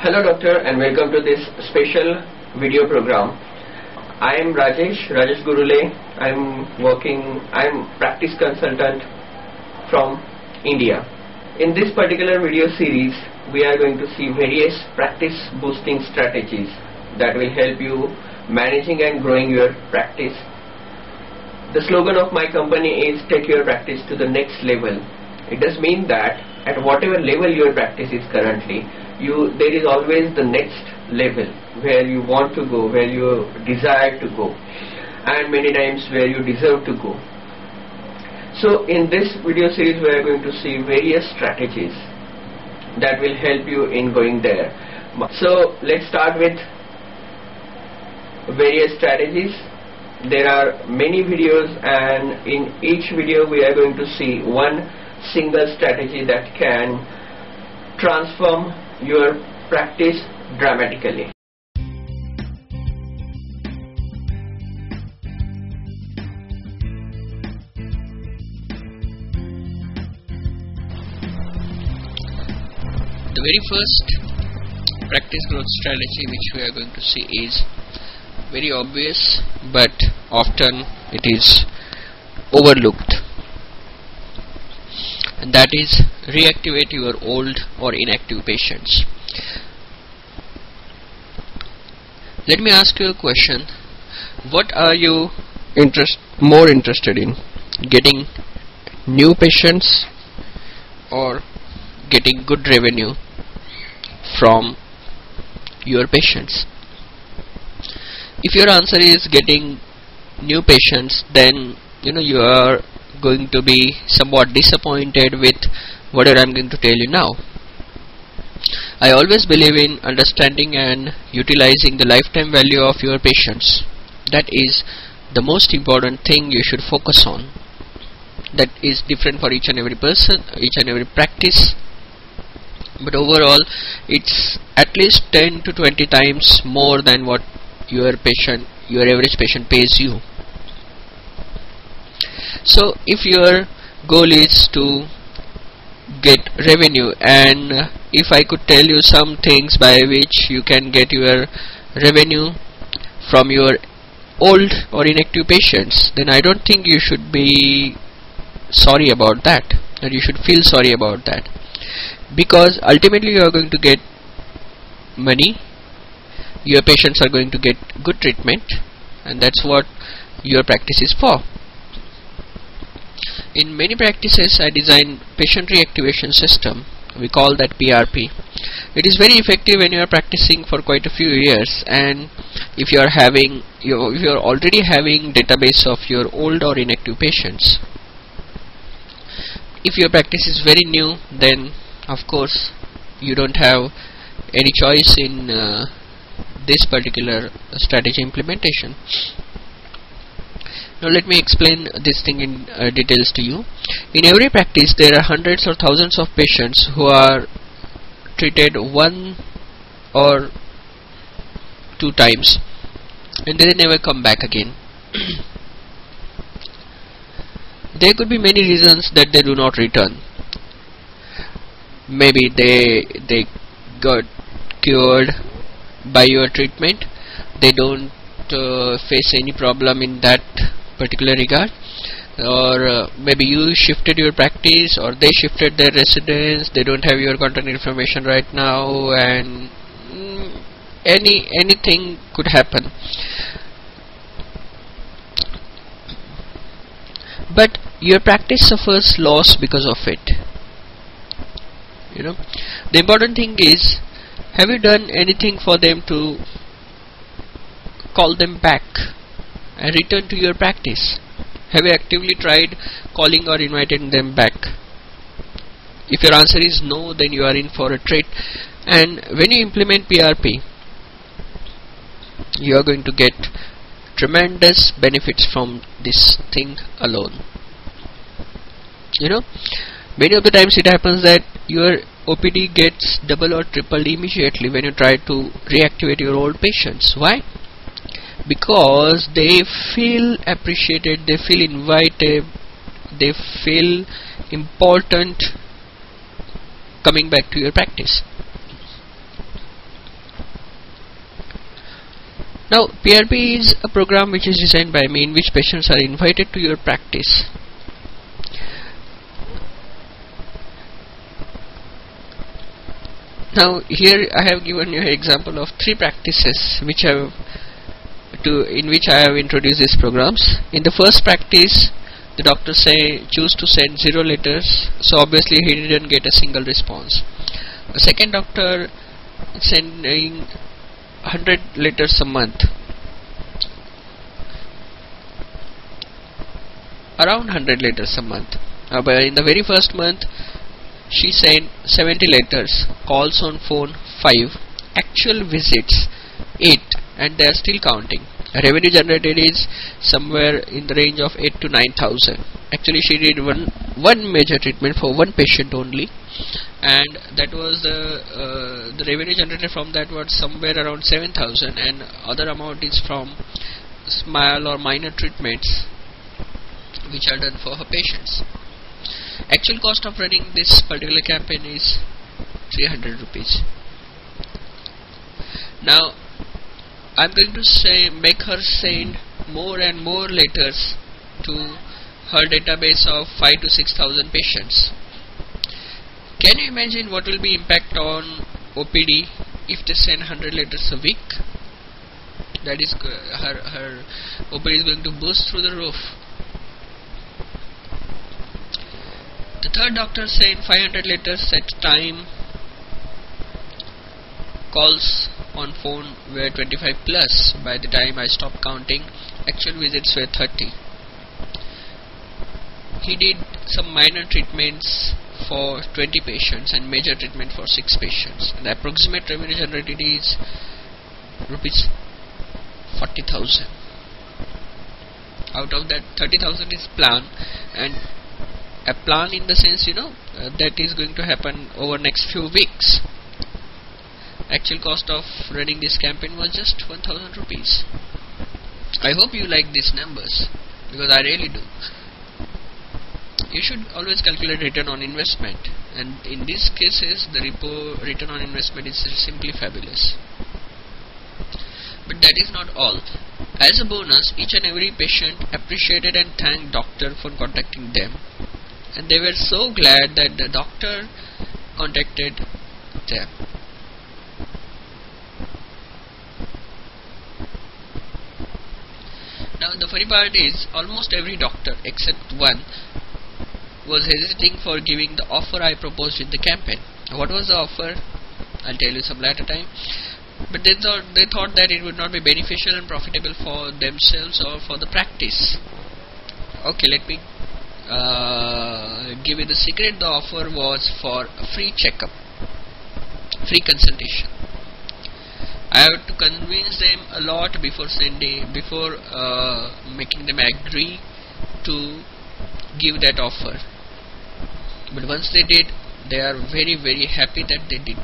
Hello doctor, and welcome to this special video program. I am Rajesh Gurule. I'm practice consultant from India. In this particular video series, we are going to see various practice boosting strategies that will help you managing and growing your practice. The slogan of my company is take your practice to the next level. It does mean that at whatever level your practice is currently, there is always the next level where you want to go, where you desire to go, and many times where you deserve to go. So in this video series we are going to see various strategies that will help you in going there. So let's start with various strategies. There are many videos, and in each video we are going to see one single strategy that can transform your practice dramatically. The very first practice growth strategy which we are going to see is very obvious, but often it is overlooked, and that is reactivate your old or inactive patients. Let me ask you a question. What are you more interested in? Getting new patients or getting good revenue from your patients? If your answer is getting new patients, then you are going to be somewhat disappointed with whatever I am going to tell you now. I always believe in understanding and utilizing the lifetime value of your patients. That is the most important thing you should focus on. That is different for each and every person, each and every practice, but overall it's at least 10 to 20 times more than what your average patient pays you. So if your goal is to get revenue, and if I could tell you some things by which you can get your revenue from your old or inactive patients, then I don't think you should be sorry about that, or you should feel sorry about that, because ultimately you are going to get money, your patients are going to get good treatment, and that's what your practice is for. In many practices I design patient reactivation system. We call that PRP. It is very effective when you are practicing for quite a few years, and if you are already having database of your old or inactive patients. If your practice is very new, then of course you don't have any choice in this particular strategy implementation. Now let me explain this thing in details to you. In every practice there are hundreds or thousands of patients who are treated one or two times and they never come back again. There could be many reasons that they do not return. Maybe they got cured by your treatment, they don't face any problem in that particular regard, or maybe you shifted your practice or they shifted their residence, they don't have your contact information right now, and anything could happen. But your practice suffers loss because of it. The important thing is, have you done anything for them to call them back and return to your practice? Have you actively tried calling or inviting them back? If your answer is no, then you are in for a treat. And when you implement PRP, you are going to get tremendous benefits from this thing alone. Many of the times it happens that your OPD gets double or triple immediately when you try to reactivate your old patients. Why? Because they feel appreciated, they feel invited, they feel important coming back to your practice. Now PRP is a program which is designed by me, in which patients are invited to your practice. Now here I have given you an example of 3 practices in which I have introduced these programs. In the first practice, the doctor choose to send 0 letters, so obviously he didn't get a single response. The second doctor sending 100 letters a month, around 100 letters a month. But in the very first month, she sent 70 letters, calls on phone 5, actual visits 8, and they are still counting. Revenue generated is somewhere in the range of 8 to 9,000. Actually, she did one major treatment for one patient only, and that was the revenue generated from that was somewhere around 7,000, and other amount is from small or minor treatments which are done for her patients. Actual cost of running this particular campaign is 300 rupees. Now I'm going to make her send more and more letters to her database of 5 to 6,000 patients. Can you imagine what will be impact on OPD if they send 100 letters a week? That is, her OPD is going to boost through the roof. The third doctor sent 500 letters at a time. Calls on phone were 25 plus. By the time I stopped counting, actual visits were 30. He did some minor treatments for 20 patients and major treatment for 6 patients. The approximate revenue generated is rupees 40,000. Out of that, 30,000 is plan, and a plan in the sense, that is going to happen over next few weeks. Actual cost of running this campaign was just 1,000 rupees. I hope you like these numbers, because I really do. You should always calculate return on investment, and in these cases the return on investment is simply fabulous. But that is not all. As a bonus, each and every patient appreciated and thanked doctor for contacting them, and they were so glad that the doctor contacted them. Now the funny part is, almost every doctor except one was hesitating for giving the offer I proposed in the campaign. What was the offer? I'll tell you some later time. But they thought that it would not be beneficial and profitable for themselves or for the practice. Okay, let me give you the secret. The offer was for a free checkup, free consultation. I have to convince them a lot before making them agree to give that offer. But once they did, they are very, very happy that they did.